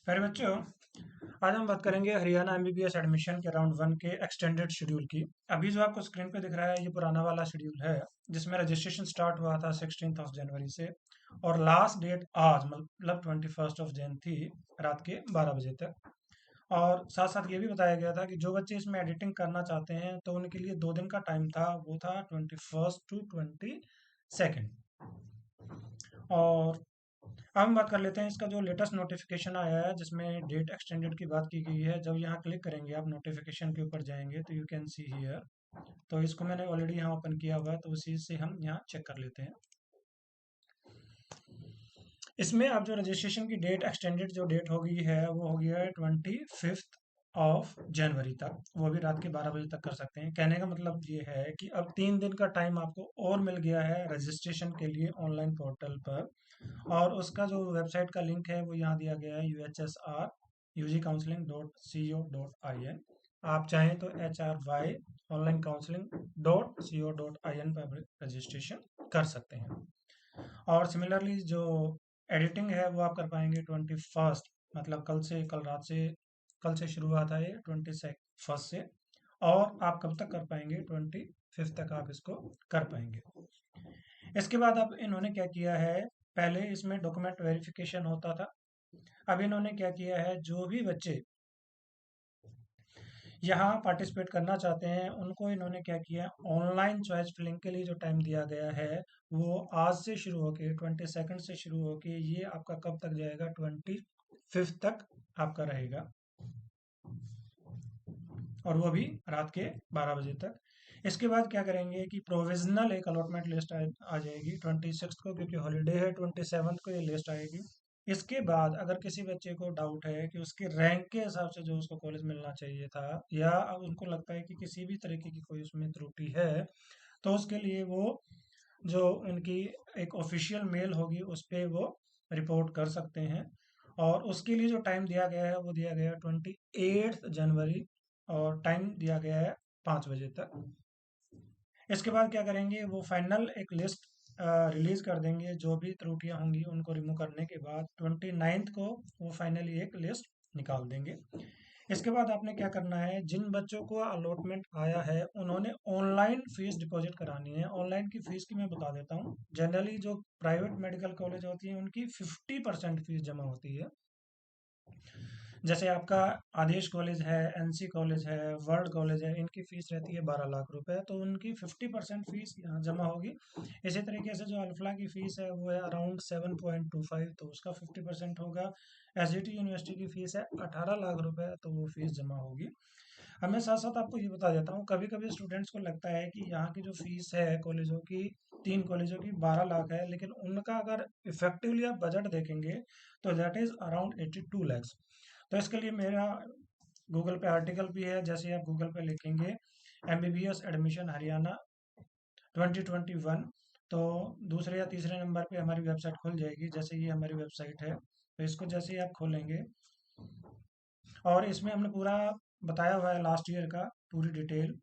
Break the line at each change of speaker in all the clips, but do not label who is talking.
प्यारे बच्चों, आज हम बात करेंगे हरियाणा एमबीबीएस एडमिशन के राउंड वन के एक्सटेंडेड शेड्यूल की। अभी जो आपको स्क्रीन पे दिख रहा है ये पुराना वाला शेड्यूल है, जिसमें रजिस्ट्रेशन स्टार्ट हुआ था 16 जनवरी से और लास्ट डेट आज मतलब 21 जन थी, रात के 12 बजे तक। और साथ साथ ये भी बताया गया था कि जो बच्चे इसमें एडिटिंग करना चाहते हैं तो उनके लिए 2 दिन का टाइम था, वो था 21 टू 22। और अब हम बात कर लेते हैं इसका जो लेटेस्ट नोटिफिकेशन आया है, जिसमें डेट एक्सटेंडेड की बात की गई है। जब यहाँ क्लिक करेंगे आप नोटिफिकेशन के ऊपर जाएंगे तो यू कैन सी हियर। तो इसको मैंने ऑलरेडी यहाँ ओपन किया हुआ है, तो उसी से हम यहाँ चेक कर लेते हैं। इसमें अब जो रजिस्ट्रेशन की डेट एक्सटेंडेड जो डेट हो गई है वो हो गया है 25 जनवरी तक। वो भी रात के 12 बजे तक कर सकते हैं। कहने का मतलब ये है कि अब 3 दिन का टाइम आपको और मिल गया है रजिस्ट्रेशन के लिए ऑनलाइन पोर्टल पर। और उसका जो वेबसाइट का लिंक है वो यहाँ दिया गया है, UHSR UG Counseling.co.in। आप चाहें तो HRY ऑनलाइन काउंसलिंग.co.in पर रजिस्ट्रेशन कर सकते हैं। और सिमिलरली जो एडिटिंग है वो आप कर पाएंगे 21, मतलब कल रात से, कल से शुरू हुआ था ये 21 से। और आप कब तक कर पाएंगे? 25 तक आप इसको कर पाएंगे। इसके बाद अब इन्होंने क्या किया है, पहले इसमें डॉक्यूमेंट वेरिफिकेशन होता था। अब इन्होंने क्या किया है, जो भी बच्चे यहाँ पार्टिसिपेट करना चाहते हैं उनको इन्होंने क्या किया, ऑनलाइन चॉइस फिलिंग के लिए जो टाइम दिया गया है वो आज से शुरू होके 22 से शुरू होके ये आपका कब तक जाएगा, 25 तक आपका रहेगा। और वो भी रात के 12 बजे तक। इसके बाद क्या करेंगे कि प्रोविजनल एक अलॉटमेंट लिस्ट आ जाएगी 26 को, क्योंकि हॉलीडे है। 27 को ये लिस्ट आएगी। इसके बाद अगर किसी बच्चे को डाउट है कि उसके रैंक के हिसाब से जो उसको कॉलेज मिलना चाहिए था, या उनको लगता है कि किसी भी तरीके की कोई उसमें त्रुटि है, तो उसके लिए वो जो इनकी एक ऑफिशियल मेल होगी उस पे वो रिपोर्ट कर सकते हैं। और उसके लिए जो टाइम दिया गया है वो दिया गया है 28 जनवरी, और टाइम दिया गया है 5 बजे तक। इसके बाद क्या करेंगे, वो फाइनल एक लिस्ट रिलीज कर देंगे। जो भी त्रुटियां होंगी उनको रिमूव करने के बाद 29 को वो फाइनली एक लिस्ट निकाल देंगे। इसके बाद आपने क्या करना है, जिन बच्चों को अलॉटमेंट आया है उन्होंने ऑनलाइन फीस डिपॉजिट करानी है। ऑनलाइन की फीस की मैं बता देता हूँ। जनरली जो प्राइवेट मेडिकल कॉलेज होती है उनकी 50% फीस जमा होती है। जैसे आपका आदेश कॉलेज है, एनसी कॉलेज है, वर्ल्ड कॉलेज है, इनकी फीस रहती है 12 लाख रुपए, तो उनकी 50% फीस यहाँ जमा होगी। इसी तरीके से जो अल्फला की फीस है वो है अराउंड 7.25, तो उसका 50% होगा। एसजीटी यूनिवर्सिटी की फीस है 18 लाख रुपए, तो वो फीस जमा होगी। अब मैं साथ साथ आपको ये बता देता हूँ, कभी कभी स्टूडेंट्स को लगता है कि यहाँ की जो फीस है कॉलेजों की, 3 कॉलेजों की 12 लाख है, लेकिन उनका अगर इफेक्टिवली आप बजट देखेंगे तो दैट इज अराउंड 82 लैक्स। तो इसके लिए मेरा गूगल पे आर्टिकल भी है। जैसे ही आप गूगल पे लिखेंगे एमबीबीएस एडमिशन हरियाणा 2021, तो दूसरे या तीसरे नंबर पे हमारी वेबसाइट खुल जाएगी। जैसे ये हमारी वेबसाइट है, तो इसको जैसे ही आप खोलेंगे, और इसमें हमने पूरा बताया हुआ है लास्ट ईयर का पूरी डिटेल,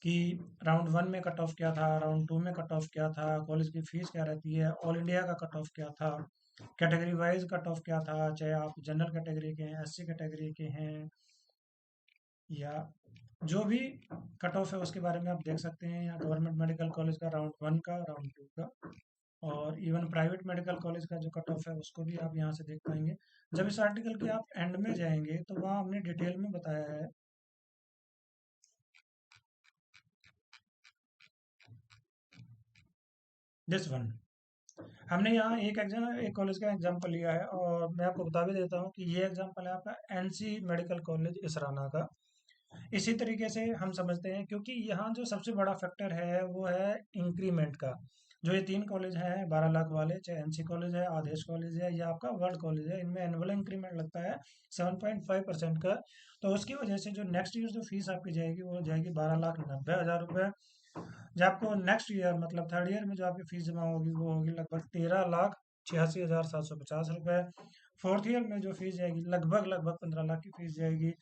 कि राउंड वन में कट ऑफ क्या था, राउंड टू में कट ऑफ क्या था, कॉलेज की फीस क्या रहती है, ऑल इंडिया का कट ऑफ क्या था, कैटेगरी वाइज कट ऑफ क्या था, चाहे आप जनरल कैटेगरी के हैं, एससी कैटेगरी के हैं, या जो भी कट ऑफ है उसके बारे में आप देख सकते हैं। यहाँ गवर्नमेंट मेडिकल कॉलेज का राउंड वन का, राउंड टू का, और इवन प्राइवेट मेडिकल कॉलेज का जो कट ऑफ है उसको भी आप यहाँ से देख पाएंगे। जब इस आर्टिकल के आप एंड में जाएंगे तो वहाँ हमने डिटेल में बताया है। दिस वन, हमने यहाँ एक कॉलेज का एग्जांपल लिया है, और मैं आपको बता भी देता हूँ कि ये एग्जांपल है आपका एनसी मेडिकल कॉलेज इसराना का। इसी तरीके से हम समझते हैं, क्योंकि यहाँ जो सबसे बड़ा फैक्टर है वो है इंक्रीमेंट का। जो ये 3 कॉलेज हैं 12 लाख वाले, चाहे एनसी कॉलेज है, आदेश कॉलेज है, या आपका वर्ल्ड कॉलेज है, इनमें एनुअल इंक्रीमेंट लगता है 7.5% का। तो उसकी वजह से जो नेक्स्ट ईयर जो फीस आपकी जाएगी वो जाएगी 12,90,000 रुपये। जब आपको नेक्स्ट ईयर मतलब थर्ड ईयर में जो आपकी फीस जमा होगी वो होगी लगभग 13,86,750 रुपये। फोर्थ ईयर में जो फीस जाएगी लगभग लगभग 15 लाख की फीस जाएगी।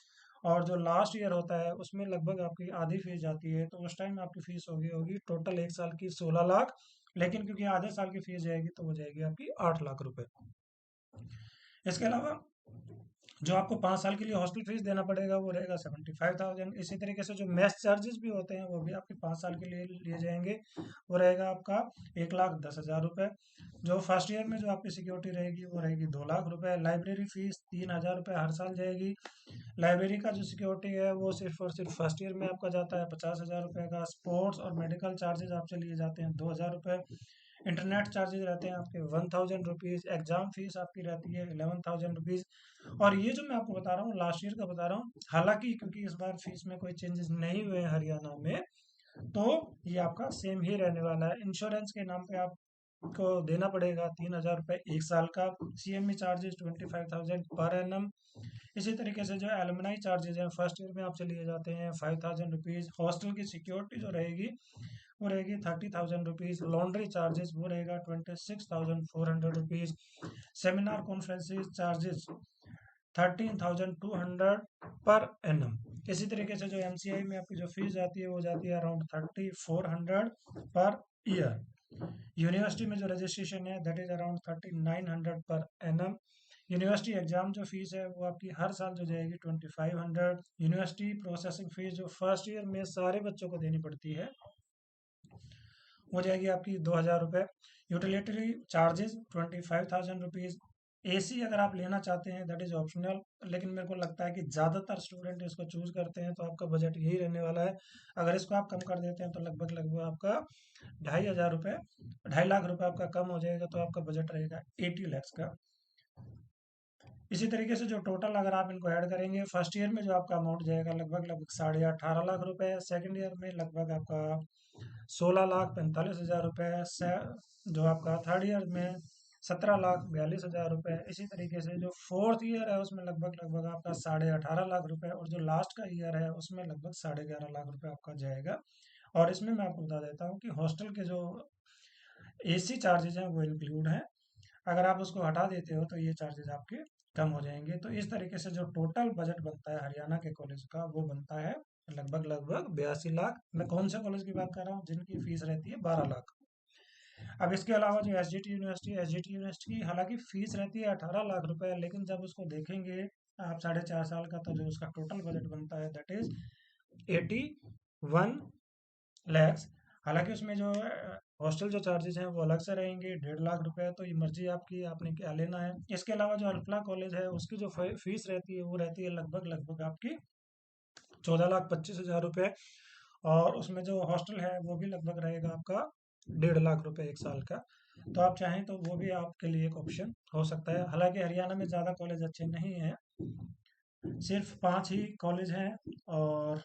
और जो लास्ट ईयर होता है उसमें लगभग आपकी आधी फीस जाती है, तो उस टाइम आपकी फीस होगी होगी टोटल एक साल की 16 लाख। लेकिन क्योंकि आधे साल की फीस जाएगी तो वो जाएगी आपकी 8 लाख रुपए। इसके अलावा जो आपको 5 साल के लिए हॉस्टल फीस देना पड़ेगा वो रहेगा 75,000। इसी तरीके से जो मेस चार्जेस भी होते हैं वो भी आपके 5 साल के लिए लिए जाएंगे, वो रहेगा आपका 1,10,000 रुपये। जो फर्स्ट ईयर में जो आपकी सिक्योरिटी रहेगी वो रहेगी 2 लाख रुपए। लाइब्रेरी फीस 3,000 रुपये हर साल जाएगी। लाइब्रेरी का जो सिक्योरिटी है वो सिर्फ और सिर्फ फर्स्ट ईयर में आपका जाता है 50,000 रुपये का। स्पोर्ट्स और मेडिकल चार्जेस आपसे लिए जाते हैं 2,000 रुपये। इंटरनेट चार्जेस रहते हैं आपके 1,000 रुपीज़। एग्जाम फीस आपकी रहती है 11,000 रुपीज़। और ये जो मैं आपको बता रहा हूँ लास्ट ईयर का बता रहा हूँ, हालांकि क्योंकि इस बार फीस में कोई चेंजेस नहीं हुए हैं हरियाणा में, तो ये आपका सेम ही रहने वाला है। इंश्योरेंस के नाम पे आपको देना पड़ेगा 3,000 रुपये 1 साल का। CME charges 25,000 per annum. इसी तरीके से जो एलुमनाई चार्जेस हैं फर्स्ट ईयर में आपसे लिए जाते हैं 5,000 रुपीज़। हॉस्टल की सिक्योरिटी जो रहेगी वो रहेगी 30,000 रुपीज़। लॉन्ड्री चार्जेस वो रहेगा 26,400 rupees. Seminar conferences charges 13,200 per annum. इसी तरीके से जो MCI में आपकी जो फीस जाती है वो जाती है अराउंड 3,400 पर ईयर। यूनिवर्सिटी में जो रजिस्ट्रेशन है that is around 3,900 per annum. University exam जो फीस है वो आपकी हर साल जो जाएगी 2,500। यूनिवर्सिटी प्रोसेसिंग फीस जो फर्स्ट ईयर में सारे बच्चों को देनी पड़ती है वो जाएगी आपकी 2,000 रुपये। Utility charges 25,000 rupees. AC अगर आप लेना चाहते हैं दैट इज ऑप्शनल, लेकिन मेरे को लगता है कि ज़्यादातर स्टूडेंट इसको चूज करते हैं, तो आपका बजट यही रहने वाला है। अगर इसको आप कम कर देते हैं तो लगभग लगभग आपका 2,500 रुपये, 2,50,000 रुपये आपका कम हो जाएगा, तो आपका बजट रहेगा 80 लैक्स का। इसी तरीके से जो टोटल अगर आप इनको ऐड करेंगे, फर्स्ट ईयर में जो आपका अमाउंट जाएगा लगभग लगभग 18.5 लाख रुपए। सेकंड ईयर में लगभग आपका 16,45,000 रुपये। जो आपका थर्ड ईयर में 17,42,000 रुपये। इसी तरीके से जो फोर्थ ईयर है उसमें लगभग लगभग आपका 18.5 लाख रुपए, और जो लास्ट का ईयर है उसमें लगभग 11.5 लाख रुपए आपका जाएगा। और इसमें मैं आपको बता देता हूँ कि हॉस्टल के जो AC चार्जेज हैं वो इंक्लूड हैं। अगर आप उसको हटा देते हो तो ये चार्जेस आपके कम हो जाएंगे। तो इस तरीके से जो टोटल बजट बनता है हरियाणा के कॉलेज का वो बनता है लगभग लगभग 82 लाख। मैं कौन से कॉलेज की बात कर रहा हूँ जिनकी फीस रहती है 12 लाख। अब इसके अलावा जो एसजीटी यूनिवर्सिटी की हालांकि फीस रहती है 18 लाख रुपए, लेकिन जब उसको देखेंगे आप 4.5 साल का, तो जो उसका टोटल बजट बनता है दैट इज 81 लैक्स। हालांकि उसमें जो हॉस्टल जो चार्जेस हैं वो अलग से रहेंगे 1.5 लाख रुपए। तो ये मर्जी आपकी, आपने क्या लेना है। इसके अलावा जो अल्फला कॉलेज है उसकी जो फीस रहती है वो रहती है लगभग लगभग आपकी 14,25,000 रुपये। और उसमें जो हॉस्टल है वो भी लगभग रहेगा आपका 1.5 लाख रुपए 1 साल का। तो आप चाहें तो वो भी आपके लिए एक ऑप्शन हो सकता है। हालांकि हरियाणा में ज़्यादा कॉलेज अच्छे नहीं हैं, सिर्फ 5 ही कॉलेज हैं। और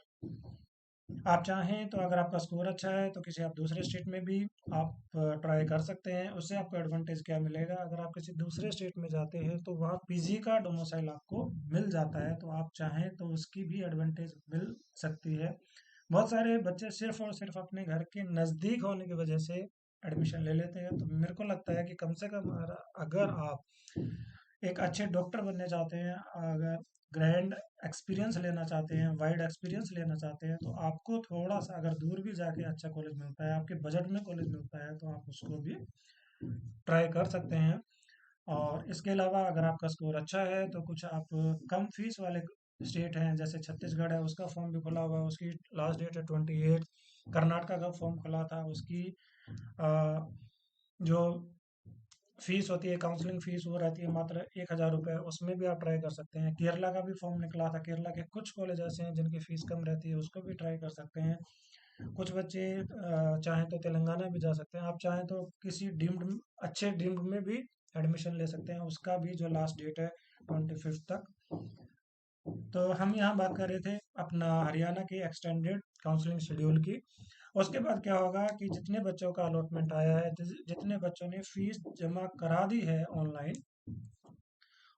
आप चाहें तो अगर आपका स्कोर अच्छा है तो किसी आप दूसरे स्टेट में भी आप ट्राई कर सकते हैं। उससे आपको एडवांटेज क्या मिलेगा, अगर आप किसी दूसरे स्टेट में जाते हैं तो वहाँ PG का डोमिसाइल आपको मिल जाता है, तो आप चाहें तो उसकी भी एडवांटेज मिल सकती है। बहुत सारे बच्चे सिर्फ और सिर्फ अपने घर के नज़दीक होने की वजह से एडमिशन ले लेते हैं। तो मेरे को लगता है कि कम से कम अगर आप एक अच्छे डॉक्टर बनने चाहते हैं, अगर ग्रैंड एक्सपीरियंस लेना चाहते हैं, वाइड एक्सपीरियंस लेना चाहते हैं, तो आपको थोड़ा सा अगर दूर भी जाके अच्छा कॉलेज मिलता है, आपके बजट में कॉलेज मिलता है, तो आप उसको भी ट्राई कर सकते हैं। और इसके अलावा अगर आपका स्कोर अच्छा है तो कुछ आप कम फीस वाले स्टेट हैं, जैसे छत्तीसगढ़ है उसका फॉर्म भी खुला हुआ है, उसकी लास्ट डेट है 28। कर्नाटका का फॉर्म खुला था, उसकी अ, जो फीस होती है काउंसलिंग फीस वो रहती है मात्र 1,000 रुपये, उसमें भी आप ट्राई कर सकते हैं। केरला का भी फॉर्म निकला था, केरला के कुछ कॉलेज ऐसे हैं जिनकी फीस कम रहती है, उसको भी ट्राई कर सकते हैं। कुछ बच्चे चाहें तो तेलंगाना भी जा सकते हैं। आप चाहें तो किसी डीम्ड अच्छे डीम्ड में भी एडमिशन ले सकते हैं, उसका भी जो लास्ट डेट है 25 तक। तो हम यहाँ बात कर रहे थे अपना हरियाणा की एक्सटेंडेड काउंसलिंग शेड्यूल की। उसके बाद क्या होगा कि जितने बच्चों का अलॉटमेंट आया है, जितने बच्चों ने फीस जमा करा दी है ऑनलाइन,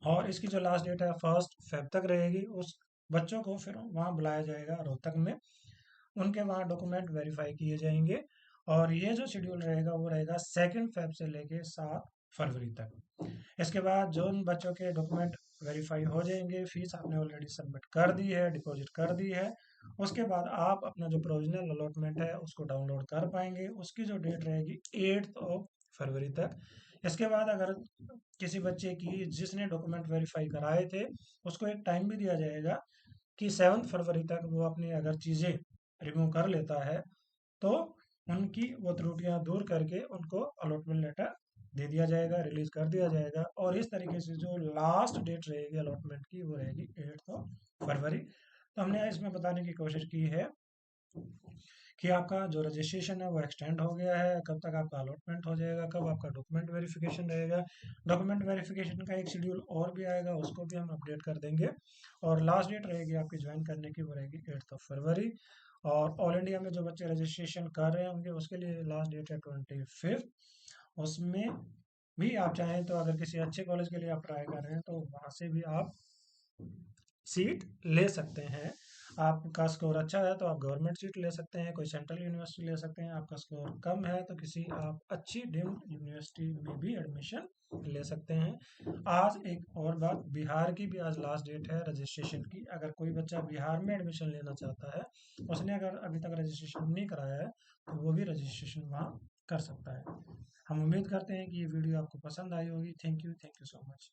और इसकी जो लास्ट डेट है 1 फेब तक रहेगी, उस बच्चों को फिर वहाँ बुलाया जाएगा रोहतक में। उनके वहाँ डॉक्यूमेंट वेरीफाई किए जाएंगे। और ये जो शेड्यूल रहेगा वो रहेगा 2 फेब से लेके 7 फरवरी तक। इसके बाद जो उन बच्चों के डॉक्यूमेंट वेरीफाई हो जाएंगे, फीस आपने ऑलरेडी सबमिट कर दी है, डिपॉजिट कर दी है, उसके बाद आप अपना जो प्रोविजनल अलॉटमेंट है उसको डाउनलोड कर पाएंगे। उसकी जो डेट रहेगी 8 फरवरी तक। इसके बाद अगर किसी बच्चे की जिसने डॉक्यूमेंट वेरीफाई कराए थे उसको एक टाइम भी दिया जाएगा कि 7 फरवरी तक वो अपनी अगर चीज़ें रिमूव कर लेता है तो उनकी वो त्रुटियां दूर करके उनको अलॉटमेंट लेटर दे दिया जाएगा, रिलीज कर दिया जाएगा। और इस तरीके से जो लास्ट डेट रहेगी अलॉटमेंट की वो रहेगी 8 फरवरी। तो हमने इसमें बताने की कोशिश की है कि आपका जो रजिस्ट्रेशन है वो एक्सटेंड हो गया है, कब तक आपका अलॉटमेंट हो जाएगा, कब आपका डॉक्यूमेंट वेरिफिकेशन रहेगा। डॉक्यूमेंट वेरिफिकेशन का एक शेड्यूल और भी आएगा, उसको भी हम अपडेट कर देंगे। और लास्ट डेट रहेगी आपकी ज्वाइन करने की, वो रहेगी 8 फरवरी। और ऑल इंडिया में जो बच्चे रजिस्ट्रेशन कर रहे होंगे उसके लिए लास्ट डेट है 25। उसमें भी आप चाहें तो अगर किसी अच्छे कॉलेज के लिए आप ट्राई कर रहे हैं तो वहाँ से भी आप सीट ले सकते हैं। आपका स्कोर अच्छा है तो आप गवर्नमेंट सीट ले सकते हैं, कोई सेंट्रल यूनिवर्सिटी ले सकते हैं। आपका स्कोर कम है तो किसी आप अच्छी डीम्ड यूनिवर्सिटी में भी एडमिशन ले सकते हैं। आज एक और बात, बिहार की भी आज लास्ट डेट है रजिस्ट्रेशन की। अगर कोई बच्चा बिहार में एडमिशन लेना चाहता है, उसने अगर अभी तक रजिस्ट्रेशन नहीं कराया है तो वो भी रजिस्ट्रेशन वहाँ कर सकता है। हम उम्मीद करते हैं कि ये वीडियो आपको पसंद आई होगी। Thank you so much.